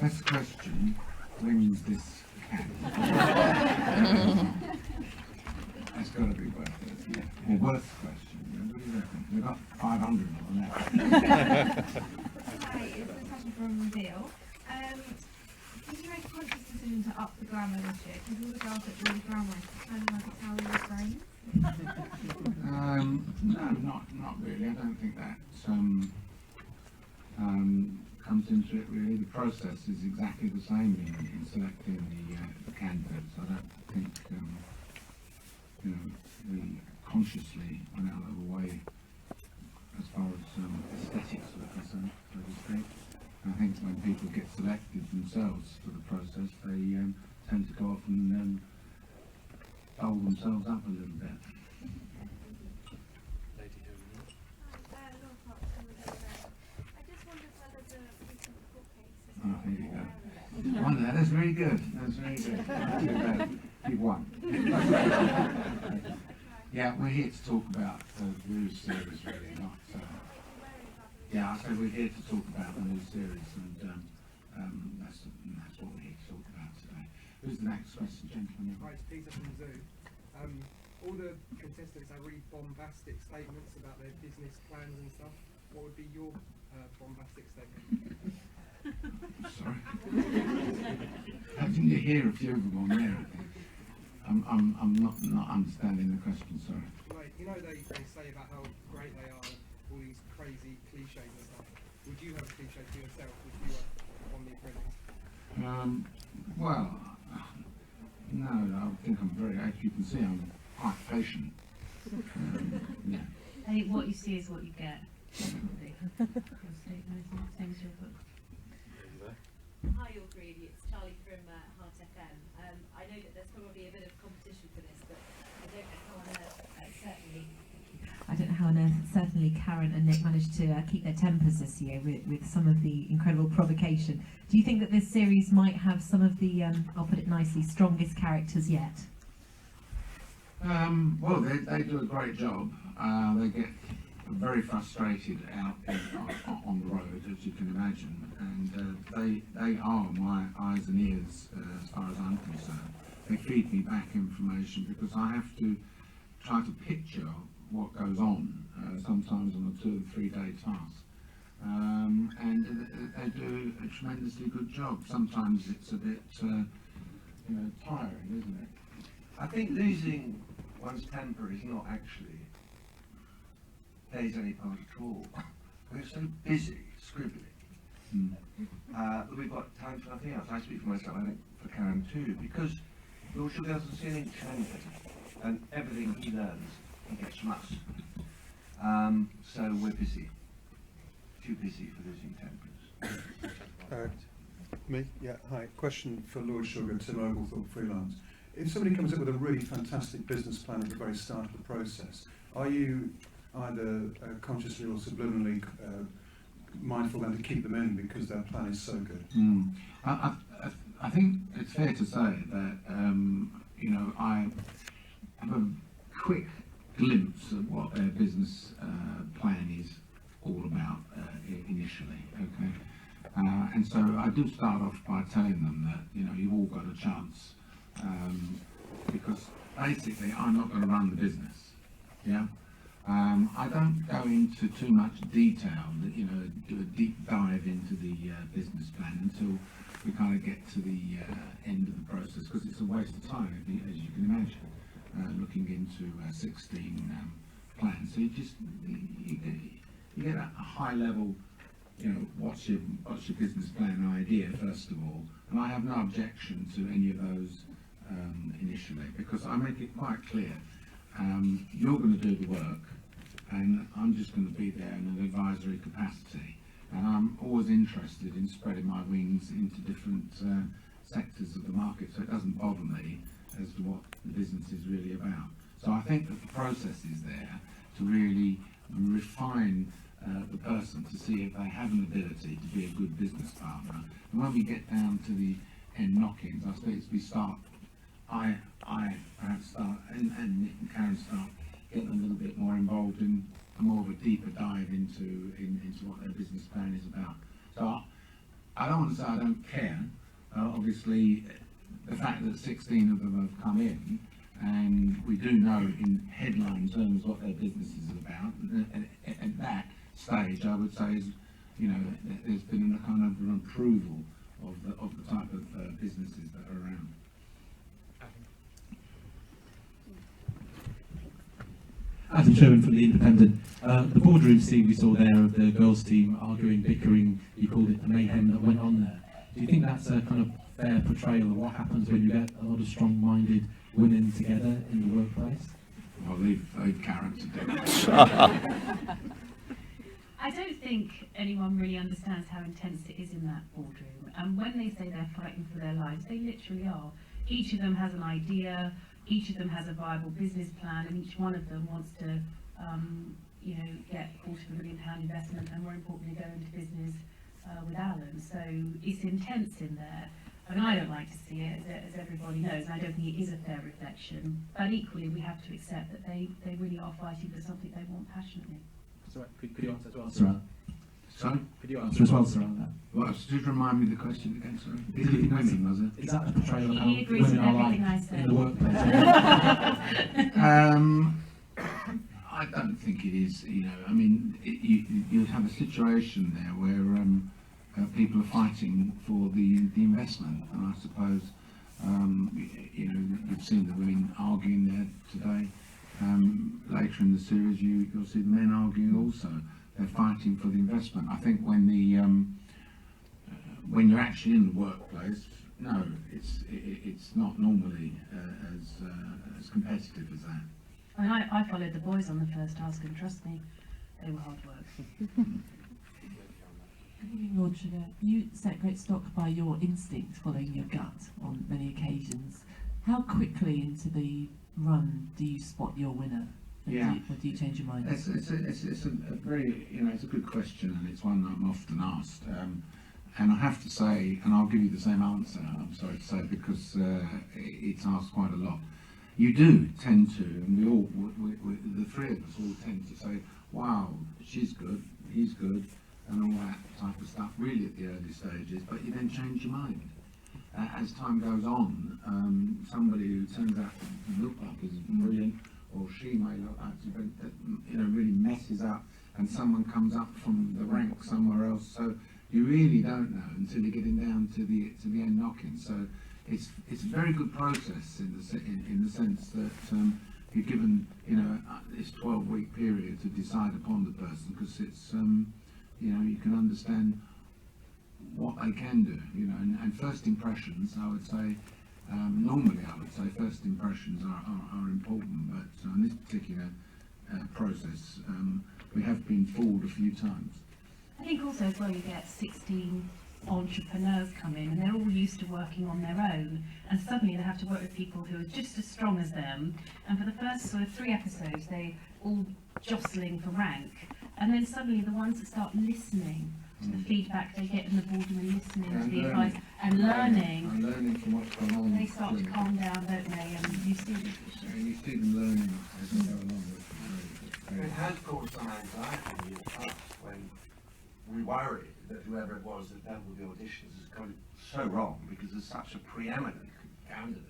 best question wins this can. That's got to be worth it. Yeah. Or worth question. What do you reckon? We've got 500 on that. Hi, it's a question from Reveal. Did you make a conscious decision to up the glamour this year? Because all the girls that do the glamour are kind of like Italian brains. No, not really. I don't think that comes into it really. The process is exactly the same in selecting the candidates. I don't think we consciously went out of the way as far as aesthetics are concerned, so to speak. I think when people get selected themselves for the process, they tend to go off and doll themselves up a little bit. Oh, there you go. Wonder, that's very good. That's very good. Keep one. Yeah, we're here to talk about the new series, really, not. Yeah, I said we're here to talk about the new series, and that's what we're here to talk about today. Who's the next question, gentlemen? Hi, it's Peter from Zoo. All the contestants have really bombastic statements about their business plans and stuff. What would be your bombastic statement? Sorry. Didn't you hear a few of them on there? I'm not understanding the question. Sorry. Like, they say about how great they are, all these crazy cliches and stuff. Would you have a cliche for yourself if you were on The Apprentice? Well, no, I think I'm very. As you can see, I'm quite patient. Yeah. I think what you see is what you get. Your statement is not the same as your book. Hi all three of you, it's Charlie from Heart FM. I know that there's probably a bit of competition for this, but I don't know how on earth, certainly Karen and Nick managed to keep their tempers this year with some of the incredible provocation. Do you think that this series might have some of the, I'll put it nicely, strongest characters yet? Well, they do a great job. They get very frustrated out on the road, as you can imagine, and they are my eyes and ears as far as I'm concerned. They feed me back information because I have to try to picture what goes on, sometimes on a 2 or 3 day task, and they do a tremendously good job. Sometimes it's a bit tiring, isn't it? I think losing one's temper is not actually plays any part at all. We're so busy scribbling. We've got time for nothing else. I speak for myself, I think for Karen too, because Lord Sugar doesn't see anything changing, and everything he learns, he gets from us. So we're busy. Too busy for losing tempers. Me? Yeah, hi. Question for Lord Sugar, Tim Oglethorpe, freelance. If somebody comes up with a really fantastic business plan at the very start of the process, are you either consciously or subliminally mindful then to keep them in because their plan is so good? I think it's fair to say that I have a quick glimpse of what their business plan is all about initially. Okay, and so I do start off by telling them that you've all got a chance, because basically I'm not going to run the business. Yeah. I don't go into too much detail, do a deep dive into the business plan until we kind of get to the end of the process, because it's a waste of time, as you can imagine, looking into 16 plans. So you get a high level, what's your business plan idea first of all, and I have no objection to any of those initially, because I make it quite clear. You're going to do the work, and I'm just going to be there in an advisory capacity. And I'm always interested in spreading my wings into different sectors of the market, so it doesn't bother me as to what the business is really about. So I think that the process is there to really refine the person to see if they have an ability to be a good business partner. And when we get down to the end knockings, I suppose we start. I perhaps start, and Nick and Karen start getting a little bit more involved in more of a deeper dive into what their business plan is about. So I don't want to say I don't care. Obviously, the fact that 16 of them have come in, and we do know in headline terms what their business is about. At that stage, I would say, is, you know, there's been a kind of an approval of the type of businesses that are around. Adam Sherman from The Independent. The boardroom scene we saw there of the girls' team arguing, bickering, you called it the mayhem that went on there. Do you think that's a kind of fair portrayal of what happens when you get a lot of strong-minded women together in the workplace? Well, leave Karen to do it. I don't think anyone really understands how intense it is in that boardroom. And when they say they're fighting for their lives, they literally are. Each of them has an idea, each of them has a viable business plan, and each one of them wants to, you know, get £250,000 investment, and more importantly, go into business with Alan. So it's intense in there. I mean, I don't like to see it, as everybody knows, and I don't think it is a fair reflection. But equally, we have to accept that they really are fighting for something they want passionately. Sorry, could you answer as well, sir? Sorry? Could you answer as well, sir, on that? Well, just remind me the question again, sorry. Is it women, was it? Is that the portrayal of how He agrees with women are like everything I said. in the workplace? I don't think it is, you know, I mean, you have a situation there where people are fighting for the investment, and I suppose, you know, you've seen the women arguing there today. Later in the series, you'll see the men arguing also. They're fighting for the investment. I think when you're actually in the workplace, no, it's not normally as competitive as that. I mean, I followed the boys on the first task, and trust me, they were hard work. Good evening, Lord Sugar. You set great stock by your instinct following your gut on many occasions. How quickly into the run do you spot your winner? Yeah. Or do you change your mind? It's a very, you know, it's a good question, and it's one that I'm often asked. And I have to say, and I'll give you the same answer, I'm sorry to say, because it's asked quite a lot. You do tend to, and the three of us all tend to say, wow, she's good, he's good, and all that type of stuff, really at the early stages, but you then change your mind. As time goes on, somebody who turns out to look like is brilliant, or she may look like she's brilliant, you know, really messes up, and someone comes up from the rank somewhere else. So you really don't know until you're getting down to the end knocking. So it's a very good process in the sense that you're given, you know, this 12-week period to decide upon the person, because it's you know, you can understand what they can do, you know, and first impressions, I would say, normally I would say first impressions are important, but on this particular process, we have been fooled a few times. I think also as well you get 16 entrepreneurs come in, and they're all used to working on their own, and suddenly they have to work with people who are just as strong as them, and for the first sort of 3 episodes they all jostling for rank, and then suddenly the ones that start listening to the feedback they get in the boardroom and listening to the advice and learning from what's going on. they start to calm down, don't they? And you see this. And you see them learning as they go along. It has caused some anxiety in the past when we worry that whoever it was that dealt with the auditions has got it so wrong because there's such a preeminent candidate.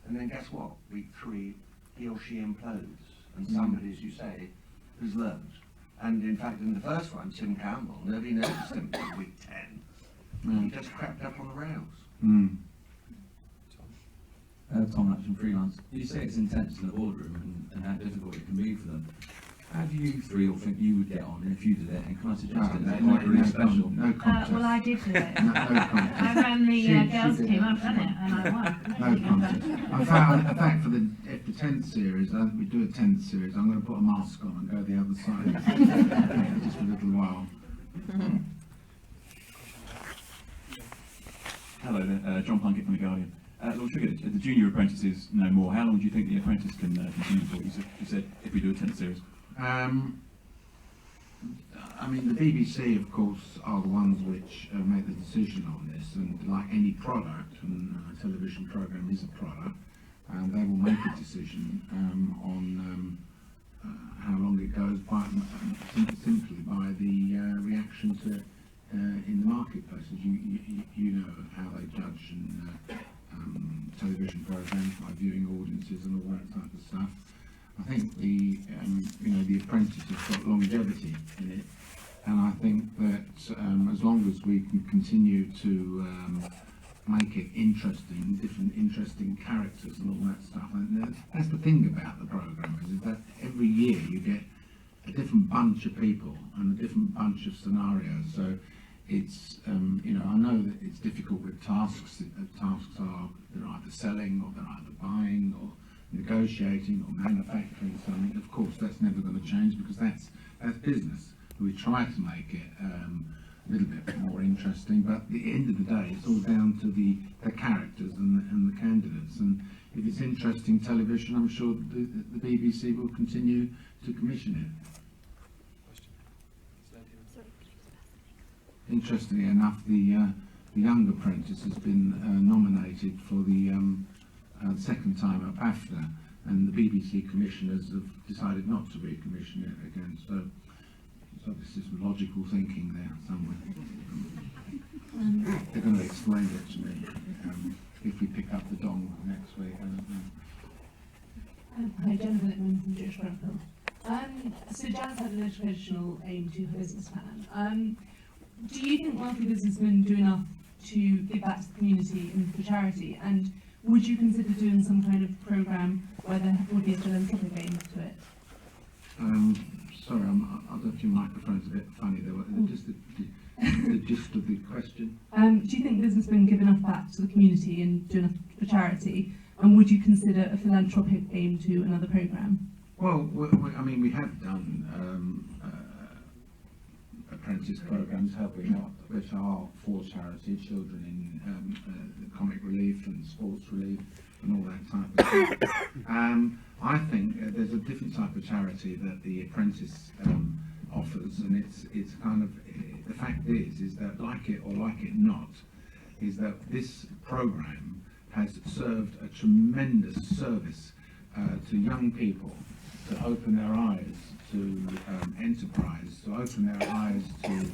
And then guess what? Week 3, he or she implodes, and somebody, as you say, has learned. And in fact, in the first one, Tim Campbell, nobody noticed him until week 10. He just crept up on the rails. Tom Hatch from Freelance. You say it's intense in the boardroom and how difficult it can be for them. How do you three all think you would get on if you did it? And can I suggest it? It's quite really special. No contest. Well, I did do it. No contest. I ran the She girls' did team, it. I've done it, and I won. No contest. In fact, for the 10th series, we do a 10th series, I'm going to put a mask on and go the other side. Just for a little while. Hello there, John Plunkett from The Guardian. Lord Sugar, the junior apprentice is no more. How long do you think the apprentice can continue for? You said if we do a 10th series. I mean, the BBC, of course, are the ones which make the decision on this, and like any product, and a television programme is a product, and they will make a decision on how long it goes, simply by the reaction to in the marketplace. As you know how they judge television programs by viewing audiences and all that type of stuff. I think the Apprentice has got longevity in it, and I think that as long as we can continue to make it interesting, different interesting characters and all that stuff, and that's the thing about the programme, is that every year you get a different bunch of people and a different bunch of scenarios. So it's I know that it's difficult with tasks. Tasks are, they're either selling or they're either buying or negotiating or manufacturing something. Of course, that's never going to change because that's business. We try to make it a little bit more interesting, but at the end of the day, it's all down to the characters and the candidates. And if it's interesting television, I'm sure the BBC will continue to commission it. Interestingly enough, the Young Apprentice has been nominated for the second time at BAFTA, and the BBC commissioners have decided not to recommission it again. So obviously some logical thinking there somewhere. They're going to explain it to me if we pick up the dong next week. I don't know. Hi, Jennifer Littman from Jewish Grenfell. So Jan's had an educational aim to her business plan. Do you think wealthy businessmen do enough to give back to the community and for charity? And would you consider doing some kind of programme where there would be a philanthropic aim to it? Sorry, I don't know if your microphone's a bit funny there. Just the gist of the question. Do you think businessmen give enough back to the community and do enough for charity? And would you consider a philanthropic aim to another programme? Well, I mean, we have done apprentice programs, have we not, which are for charity, children in comic relief and sports relief and all that type of stuff. I think there's a different type of charity that the Apprentice offers, and it's kind of, the fact is that like it or like it not, is that this program has served a tremendous service to young people to open their eyes to enterprise, to open their eyes to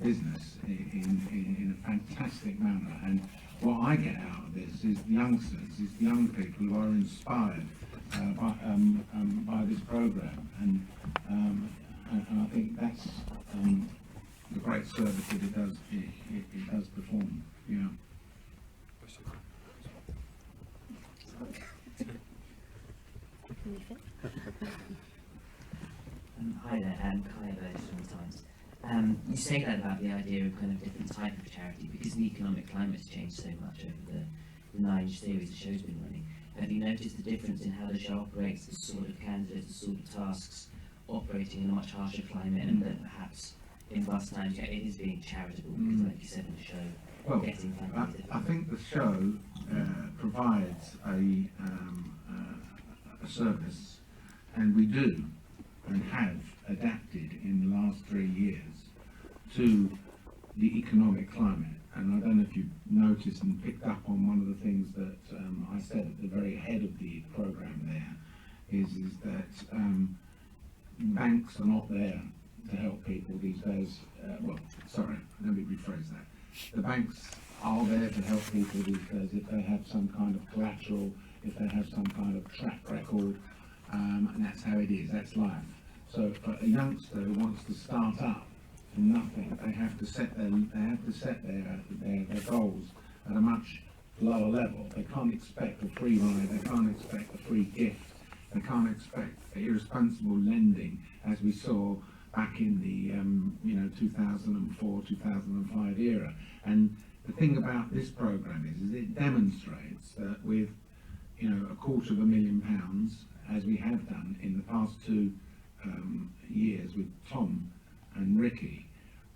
business in a fantastic manner. And what I get out of this is the youngsters, is the young people who are inspired by this program, and I think that's the great service that it does perform. Yeah. Hi there, Kai Burgess from the Times. You say that about the idea of kind of different type of charity, because the economic climate's changed so much over the 9 series the show's been running. Have you noticed the difference in how the show operates, the sort of candidates, the sort of tasks, operating in a much harsher climate, and that perhaps in past times it is being charitable, because like you said in the show, well, getting funding is I think the show provides a service, and we do and have adapted in the last 3 years to the economic climate. And I don't know if you noticed and picked up on one of the things that I said at the very head of the programme there, is that banks are not there to help people these days. Well, sorry, let me rephrase that. The banks are there to help people these days if they have some kind of collateral, if they have some kind of track record, and that's how it is, that's life. So for a youngster who wants to start up from nothing, they have to set their goals at a much lower level. They can't expect a free ride, they can't expect a free gift, they can't expect irresponsible lending, as we saw back in the 2004, 2005 era. And the thing about this programme is it demonstrates that with £250,000, as we have done in the past 2 years with Tom and Ricky,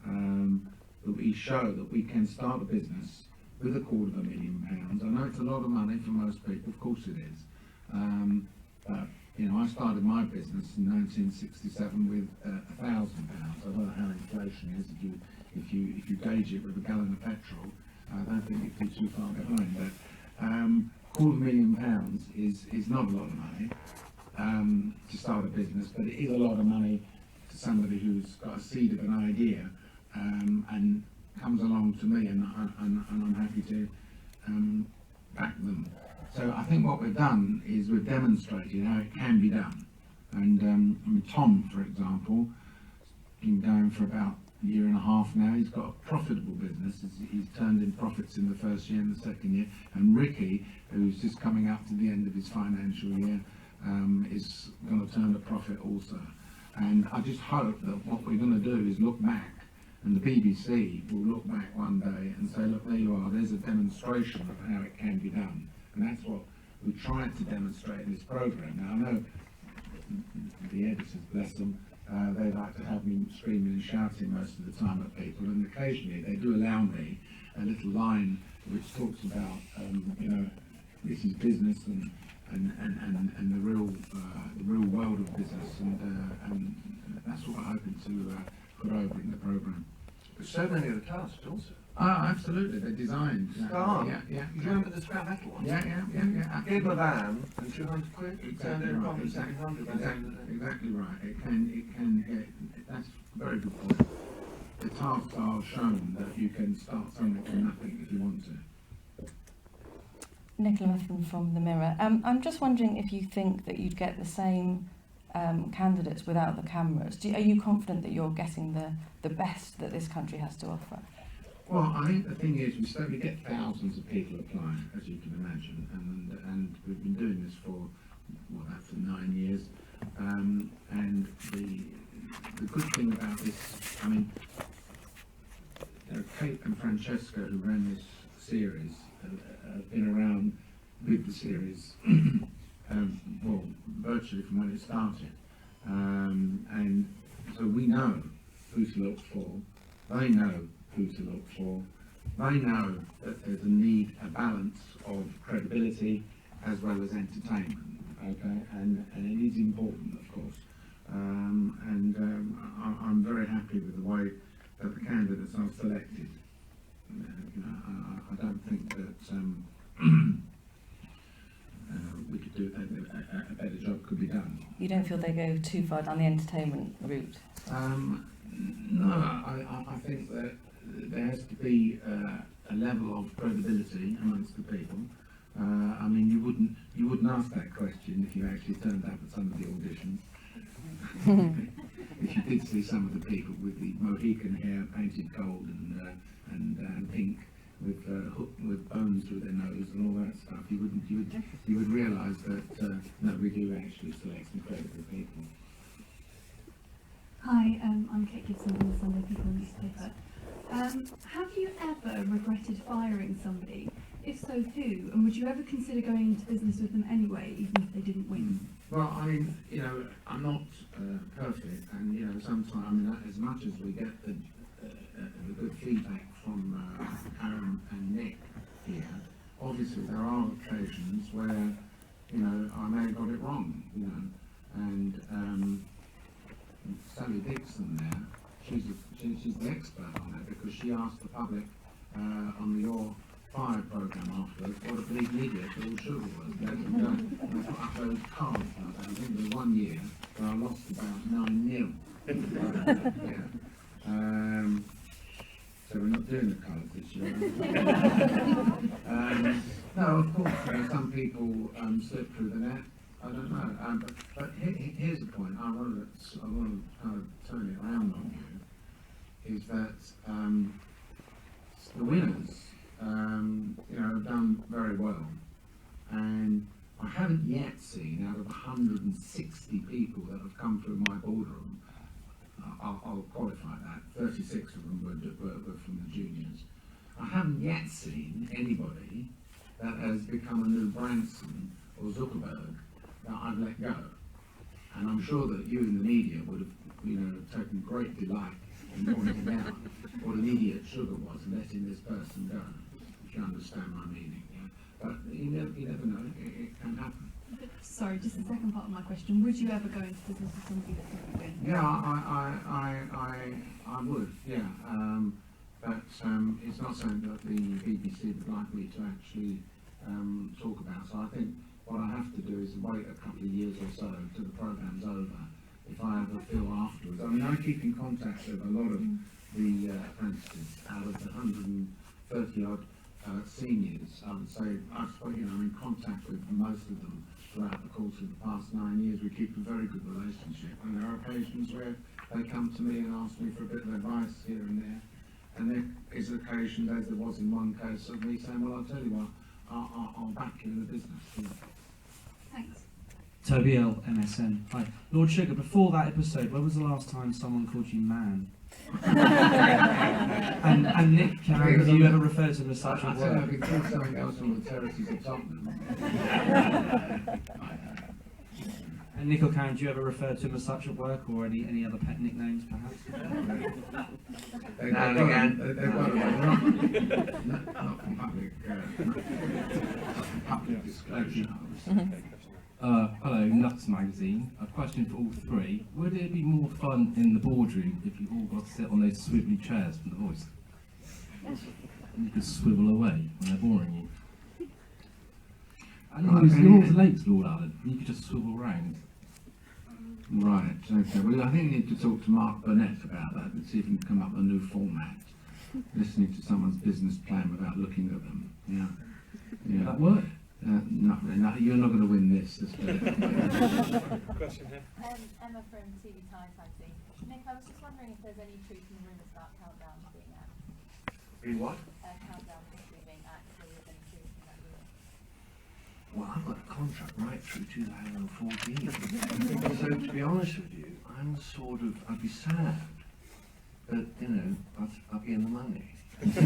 that we show that we can start a business with £250,000. I know it's a lot of money for most people, of course it is, but I started my business in 1967 with £1,000. I don't know how inflation is. If you gauge it with a gallon of petrol, I don't think you'd be too far behind. But £250,000 is not a lot of money to start a business, but it is a lot of money to somebody who's got a seed of an idea and comes along to me, and I'm happy to back them. So I think what we've done is we've demonstrated how it can be done. And I mean, Tom, for example, been going for about a year and a half now. He's got a profitable business. He's turned in profits in the first year and the second year. And Ricky, who's just coming up to the end of his financial year, is going to turn a profit also. And I just hope that what we're going to do is look back, and the BBC will look back one day and say, look, there you are, there's a demonstration of how it can be done. And that's what we tried to demonstrate in this programme. Now, I know the editors, bless them, they like to have me screaming and shouting most of the time at people, and occasionally they do allow me a little line which talks about, you know, this is business and the real world of business, and that's what we're hoping to put over in the programme. There's so many of the tasks also. Oh, absolutely, they're designed. Star. Yeah. You remember the scrap metal one? Yeah. Give a van and 200 quid. Exactly right. Exactly right. It can get. That's a very good point. The tasks are shown that you can start something from nothing if you want to. Nicola Muffin from The Mirror. I'm just wondering if you think that you'd get the same candidates without the cameras. Are you confident that you're getting the best that this country has to offer? Well, I think the thing is, we get thousands of people applying, as you can imagine, and we've been doing this for, well, that's 9 years. And the good thing about this, I mean, you know, Kate and Francesca, who ran this series, have been around with the series, well, virtually from when it started. And so we know who to look for. They know who to look for. They know that there's a balance of credibility as well as entertainment, okay? And it is important, of course. I'm very happy with the way that the candidates are selected. You know, I don't think that we could do a better job could be done. You don't feel they go too far down the entertainment route? No, I think that there has to be a level of credibility amongst the people. I mean, you wouldn't ask that question if you actually turned up at some of the auditions. If you did see some of the people with the Mohican hair painted gold and pink, with bones through their nose and all that stuff, you would realise that no, we do actually select incredible people. Hi, I'm Kate Gibson from the Sunday People newspaper. Have you ever regretted firing somebody? If so, who? And would you ever consider going into business with them anyway, even if they didn't win? Well, I mean, you know, I'm not perfect, and you know, sometimes, I mean, as much as we get the good feedback from Aaron and Nick here, obviously there are occasions where, you know, I may have got it wrong, you know, and Sally Dixon there, she's the expert on that, because she asked the public on the Your Fire programme afterwards what a bleeding idiot all sugar was. Let them go. And I put up those cards. I think there was 1 year where I lost about 9-0. Yeah. So we're not doing the cards this year. No, of course, you know, some people slip through the net. I don't know. But here's the point. I want to kind of turn it around on you. Is that the winners, you know, have done very well, and I haven't yet seen, out of 160 people that have come through my boardroom, I'll qualify that, 36 of them were from the juniors. I haven't yet seen anybody that has become a new Branson or Zuckerberg that I've let go. And I'm sure that you in the media would have, you know, taken great delight in pointing out what an idiot Sugar was and letting this person go, if you understand my meaning. Yeah? But you never know, it can happen. Sorry, just the second part of my question. Would you ever go into business with somebody that didn't win? Yeah, I would, yeah. But it's not something that the BBC would like me to actually talk about. So I think what I have to do is wait a couple of years or so until the programme's over. If I ever feel afterwards, I mean, I keep in contact with a lot of the apprentices. Out of the 130 odd seniors, I would say, I'm in contact with most of them throughout the course of the past 9 years. We keep a very good relationship, and there are occasions where they come to me and ask me for a bit of advice here and there. And there is occasion, as there was in one case, of me saying, well, I'll tell you what, I'll back you in the business. Thanks. Toby L, MSN. Hi. Lord Sugar, before that episode, when was the last time someone called you man? and Nick, have you ever referred to him as such a word? I've been called something else from the terraces of Tottenham. And Nick or Karen, do you ever refer to him as such at work, or any other pet nicknames, perhaps? Now and again. Not from public disclosure. Hello, Nuts Magazine. A question for all three. Would it be more fun in the boardroom if you all got to sit on those swivelly chairs from the voice? And you could swivel away when they're boring you. And you're always late, Lord Allen. You could just swivel round. Right, okay. Well, I think you need to talk to Mark Burnett about that and see if you can come up with a new format. Listening to someone's business plan without looking at them. Yeah. Would that work? Not really. No, you're not going to win this. Question here. Emma from TV Times magazine. Nick, I was just wondering if there's any truth in the rumours about Countdown being axed. In what? Countdown possibly being axed, or is there any truth in that rumour? Well, I've got a contract right through 2014. So to be honest with you, I'd be sad, but I'd be in the money. It's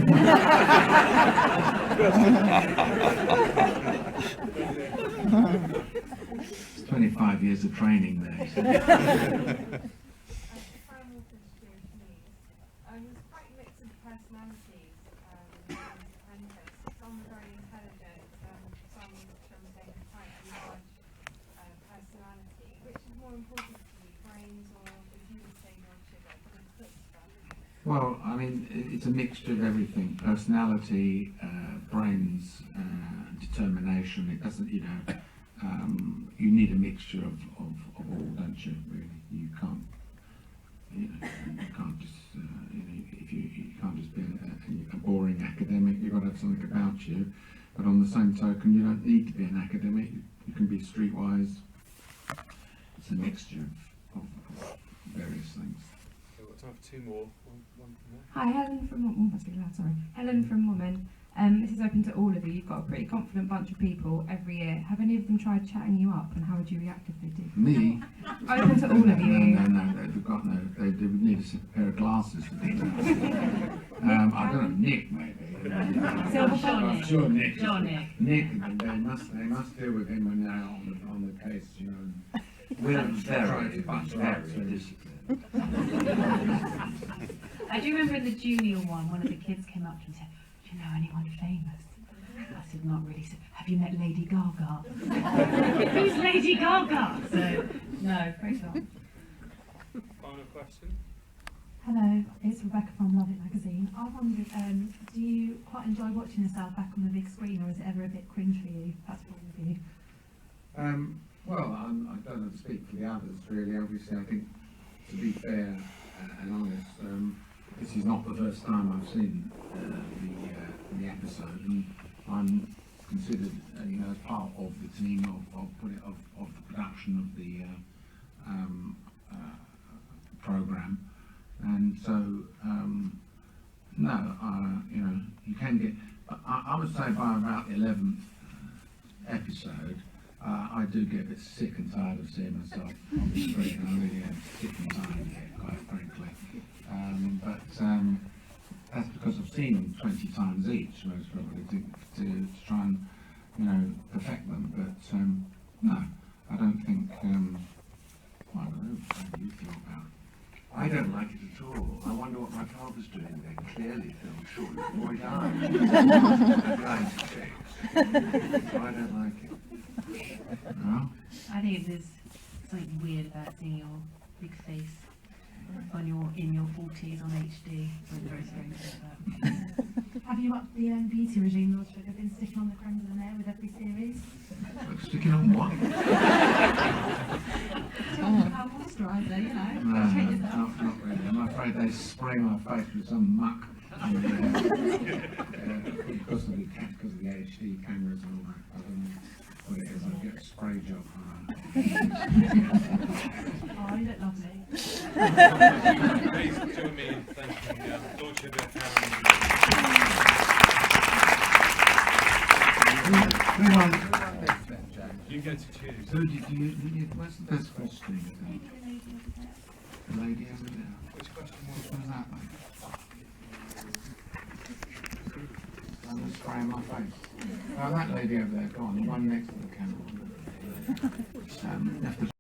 25 years of training there. Final question, please. There's quite a mix of personalities in apprentice. Some very intelligent, some, shall we say, quite a large personality. Which is more important to you, brains or, as you would say, Lord Sugar, good stuff? Well, I mean, it's a mixture of everything. Personality, brains, determination. It doesn't, you need a mixture of all, don't you, really? You can't just, if you can't just be a boring academic. You've got to have something about you. But on the same token, you don't need to be an academic. You can be streetwise. It's a mixture of various things. Okay, we've got time for two more. One from there. Hi, Helen from Helen from Woman. This is open to all of you. You've got a pretty confident bunch of people every year. Have any of them tried chatting you up, and how would you react if they did? Me? Open to all of you. No, they've got no. They would need a pair of glasses to do that. I don't know, Nick maybe. I'm sure Nick. Nick, they must deal with him when they're on the case, We're very disciplined. I do remember in the junior one of the kids came up to me and said, "Do you know anyone famous?" I said, "Not really." He said, "Have you met Lady Gaga?" Who's Lady Gaga? So, no, praise God. Final question. Hello, it's Rebecca from Love It magazine. I wondered, do you quite enjoy watching yourself back on the big screen, or is it ever a bit cringe for you? That's what with you. Well, I don't know to speak for the others, really. Obviously, I think, to be fair and honest, this is not the first time I've seen the episode, and I'm considered, as part of the team of the production of the program, and so you can get. I would say by about the 11th episode, I do get a bit sick and tired of seeing myself on the screen. I really am sick and tired of it, quite frankly. But that's because I've seen them 20 times each, most probably, to try and, perfect them. But no, I don't think. I don't know. How do you feel about it? I don't like it at all. I wonder what my father's doing there. Clearly filmed shortly before he died. Blind chicks. So I don't like it. No? I think there's something weird about seeing your big face. when you're in your 40s on HD. I'm very sorry to say that. Have you upped the beauty regime, Lord Sugar? Been sticking on the creme de la mer with every series? Sticking on what? How moisturiser, you know. No, not really. I'm afraid they spray my face with some muck. And, because of the HD cameras and all that. I don't know what it is. I get a spray job. Oh, you look lovely. Please join me in thanking Lord Sugar You get to choose. So what's the best question? The lady over there. Which question was that like? I'm just spraying my face. Oh, that lady over there, go on, the one next to the camera. You have to